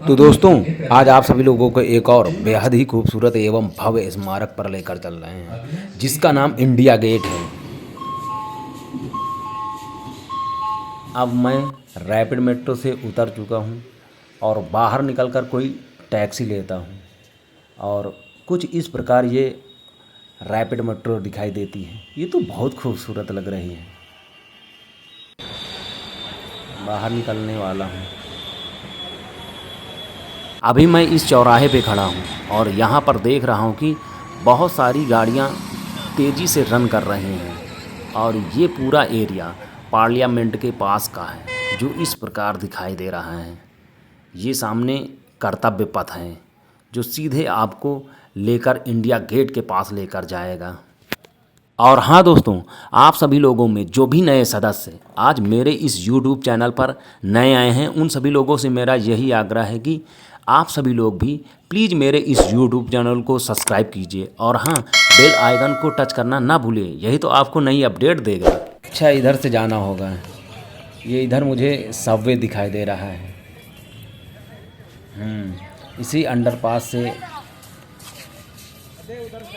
तो दोस्तों, आज आप सभी लोगों को एक और बेहद ही खूबसूरत एवं भव्य स्मारक पर लेकर चल रहे हैं, जिसका नाम इंडिया गेट है। अब मैं रैपिड मेट्रो से उतर चुका हूं और बाहर निकलकर कोई टैक्सी लेता हूं और कुछ इस प्रकार ये रैपिड मेट्रो दिखाई देती है। ये तो बहुत खूबसूरत लग रही है। बाहर निकलने वाला हूँ। अभी मैं इस चौराहे पे खड़ा हूँ और यहाँ पर देख रहा हूँ कि बहुत सारी गाड़ियाँ तेज़ी से रन कर रही हैं और ये पूरा एरिया पार्लियामेंट के पास का है, जो इस प्रकार दिखाई दे रहा है। ये सामने कर्तव्य पथ है जो सीधे आपको लेकर इंडिया गेट के पास लेकर जाएगा। और हाँ दोस्तों, आप सभी लोगों में जो भी नए सदस्य आज मेरे इस YouTube चैनल पर नए आए हैं, उन सभी लोगों से मेरा यही आग्रह है कि आप सभी लोग भी प्लीज़ मेरे इस YouTube चैनल को सब्सक्राइब कीजिए और हाँ, बेल आइकन को टच करना ना भूलिए। यही तो आपको नई अपडेट देगा। अच्छा, इधर से जाना होगा। ये इधर मुझे सबवे दिखाई दे रहा है। इसी अंडरपास से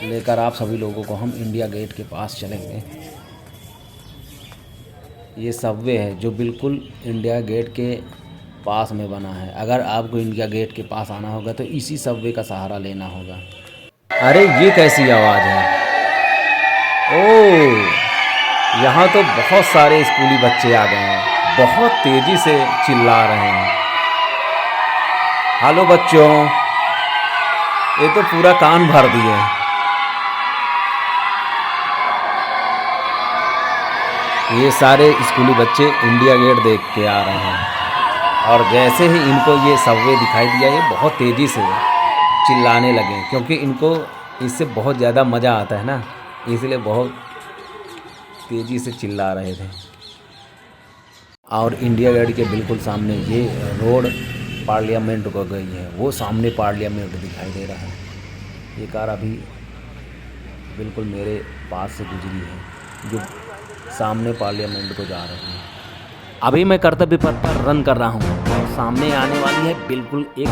लेकर आप सभी लोगों को हम इंडिया गेट के पास चलेंगे। ये सबवे है जो बिल्कुल इंडिया गेट के पास में बना है। अगर आपको इंडिया गेट के पास आना होगा तो इसी सबवे का सहारा लेना होगा। अरे ये कैसी आवाज़ है? ओह, यहाँ तो बहुत सारे स्कूली बच्चे आ गए हैं, बहुत तेज़ी से चिल्ला रहे हैं। हेलो बच्चों, ये तो पूरा कान भर दिए। ये सारे स्कूली बच्चे इंडिया गेट देख के आ रहे हैं और जैसे ही इनको ये सबवे दिखाई दिया, ये बहुत तेज़ी से चिल्लाने लगे, क्योंकि इनको इससे बहुत ज़्यादा मज़ा आता है ना, इसलिए बहुत तेज़ी से चिल्ला रहे थे। और इंडिया गेट के बिल्कुल सामने ये रोड पार्लियामेंट को गई है, वो सामने पार्लियामेंट दिखाई दे रहा है। ये कार अभी बिल्कुल मेरे पास से गुजरी है, जो सामने पार्लियामेंट को जा रही है। अभी मैं कर्तव्य पथ पर रन कर रहा हूँ और सामने आने वाली है बिल्कुल एक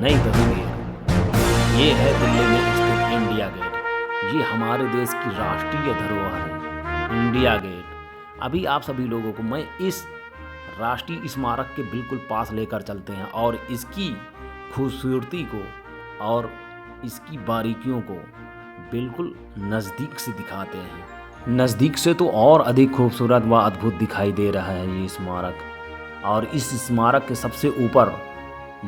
नई तस्वीर। ये है दिल्ली में स्थित इंडिया गेट। ये हमारे देश की राष्ट्रीय धरोहर है, इंडिया गेट। अभी आप सभी लोगों को मैं इस राष्ट्रीय स्मारक के बिल्कुल पास लेकर चलते हैं और इसकी खूबसूरती को और इसकी बारीकियों को बिल्कुल नज़दीक से दिखाते हैं। नज़दीक से तो और अधिक खूबसूरत व अद्भुत दिखाई दे रहा है ये स्मारक। और इस स्मारक के सबसे ऊपर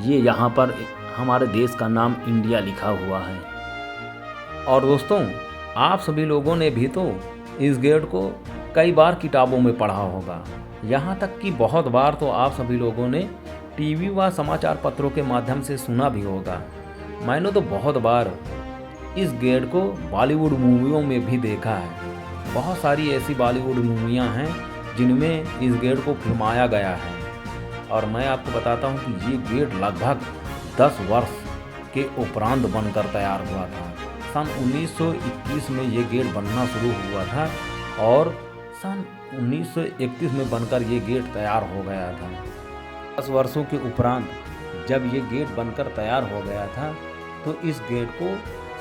ये यहाँ पर हमारे देश का नाम इंडिया लिखा हुआ है। और दोस्तों, आप सभी लोगों ने भी तो इस गेट को कई बार किताबों में पढ़ा होगा। यहाँ तक कि बहुत बार तो आप सभी लोगों ने टीवी व समाचार पत्रों के माध्यम से सुना भी होगा। मैंने तो बहुत बार इस गेट को बॉलीवुड मूवियों में भी देखा है। बहुत सारी ऐसी बॉलीवुड मूवियाँ हैं जिनमें इस गेट को फिल्माया गया है। और मैं आपको बताता हूँ कि ये गेट लगभग 10 वर्ष के उपरांत बनकर तैयार हुआ था। सन 1921 में ये गेट बनना शुरू हुआ था और सन 1931 में बनकर ये गेट तैयार हो गया था। 10 वर्षों के उपरांत जब ये गेट बनकर तैयार हो गया था तो इस गेट को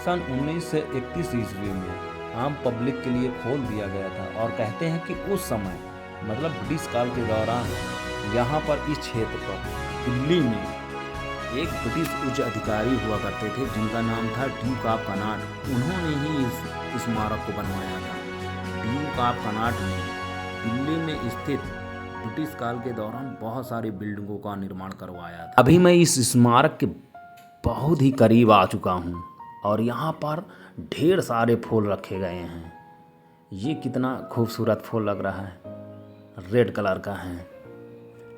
सन 1931 ईस्वी में आम पब्लिक के लिए खोल दिया गया था। और कहते हैं कि उस समय मतलब ब्रिटिश काल के दौरान यहाँ पर इस क्षेत्र पर दिल्ली में एक ब्रिटिश उच्च अधिकारी हुआ करते थे जिनका नाम था ड्यूक ऑफ कनॉट। उन्होंने ही इस स्मारक को बनवाया था। ड्यूक ऑफ कनॉट ने दिल्ली में स्थित ब्रिटिश काल के दौरान बहुत सारी बिल्डिंगों का निर्माण करवाया था। अभी मैं इस स्मारक के बहुत ही करीब आ चुका हूँ और यहाँ पर ढेर सारे फूल रखे गए हैं। ये कितना खूबसूरत फूल लग रहा है, रेड कलर का है।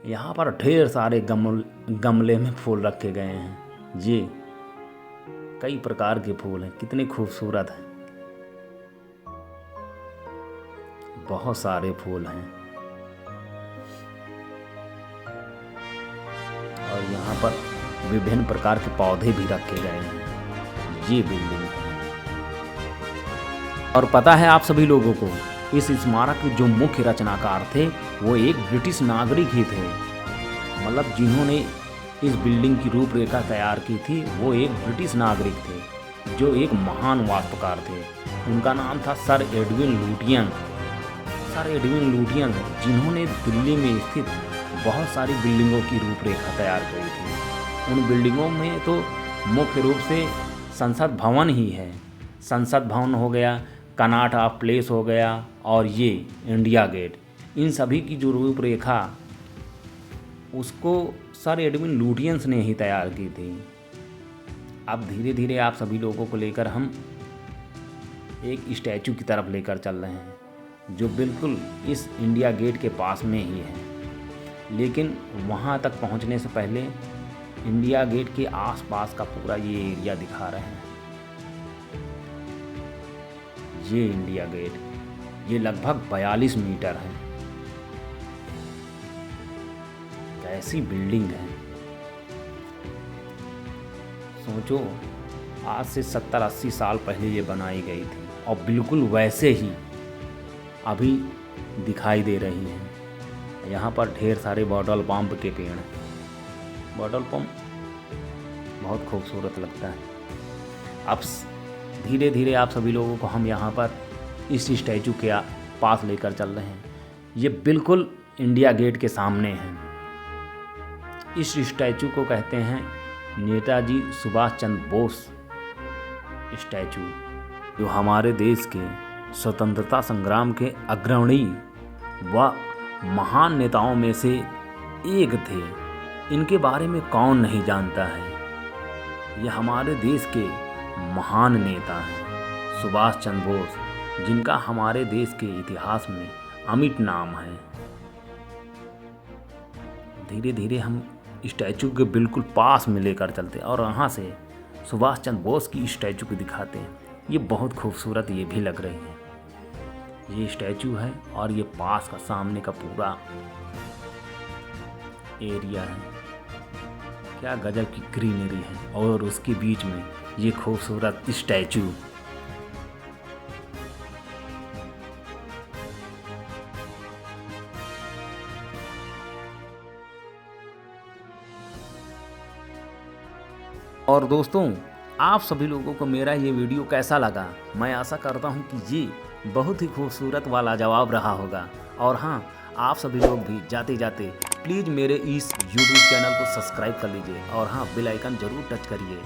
यहाँ पर ढेर सारे गमले में फूल रखे गए हैं। ये कई प्रकार के फूल हैं, कितने खूबसूरत हैं। बहुत सारे फूल हैं और यहाँ पर विभिन्न प्रकार के पौधे भी रखे गए हैं। ये बिल्डिंग है। और पता है आप सभी लोगों को, इस स्मारक के जो मुख्य रचनाकार थे वो एक ब्रिटिश नागरिक ही थे, मतलब जिन्होंने इस बिल्डिंग की रूपरेखा तैयार की थी वो एक ब्रिटिश नागरिक थे जो एक महान वास्तुकार थे। उनका नाम था sir Edwin Lutyens. Sir Edwin Lutyens जिन्होंने दिल्ली में स्थित बहुत सारी बिल्डिंगों की रूपरेखा तैयार करी थी। उन बिल्डिंगों में तो मुख्य रूप से संसद भवन ही है। संसद भवन हो गया, कनॉट प्लेस हो गया और ये इंडिया गेट, इन सभी की जो रूपरेखा उसको सर एडविन लुटियंस ने ही तैयार की थी। अब धीरे धीरे आप सभी लोगों को लेकर हम एक स्टैचू की तरफ लेकर चल रहे हैं जो बिल्कुल इस इंडिया गेट के पास में ही है। लेकिन वहाँ तक पहुँचने से पहले इंडिया गेट के आसपास का पूरा ये एरिया दिखा रहे हैं। ये इंडिया गेट, ये लगभग 42 मीटर है। कैसी बिल्डिंग है, सोचो आज से 70-80 साल पहले ये बनाई गई थी और बिल्कुल वैसे ही अभी दिखाई दे रही है। यहाँ पर ढेर सारे बॉटल पंप के पेड़ हैं। बॉटल पंप बहुत खूबसूरत लगता है। अब धीरे धीरे आप सभी लोगों को हम यहाँ पर इस स्टैचू के पास लेकर चल रहे हैं। ये बिल्कुल इंडिया गेट के सामने है। इस स्टैचू को कहते हैं नेताजी सुभाष चंद्र बोस स्टैचू, जो हमारे देश के स्वतंत्रता संग्राम के अग्रणी व महान नेताओं में से एक थे। इनके बारे में कौन नहीं जानता है। ये हमारे देश के महान नेता हैं सुभाष चंद्र बोस, जिनका हमारे देश के इतिहास में अमिट नाम है। धीरे धीरे हम स्टैचू के बिल्कुल पास में लेकर चलते हैं और यहाँ से सुभाष चंद्र बोस की स्टैचू को दिखाते हैं। ये बहुत खूबसूरत ये भी लग रही है। ये स्टैचू है और ये पास का सामने का पूरा एरिया है। क्या गजब की ग्रीनरी है और उसके बीच में ये खूबसूरत स्टैचू। और दोस्तों, आप सभी लोगों को मेरा ये वीडियो कैसा लगा? मैं आशा करता हूँ कि ये बहुत ही खूबसूरत वाला जवाब रहा होगा। और हाँ, आप सभी लोग भी जाते जाते प्लीज़ मेरे इस YouTube चैनल को सब्सक्राइब कर लीजिए और हाँ, बेल आइकन ज़रूर टच करिए।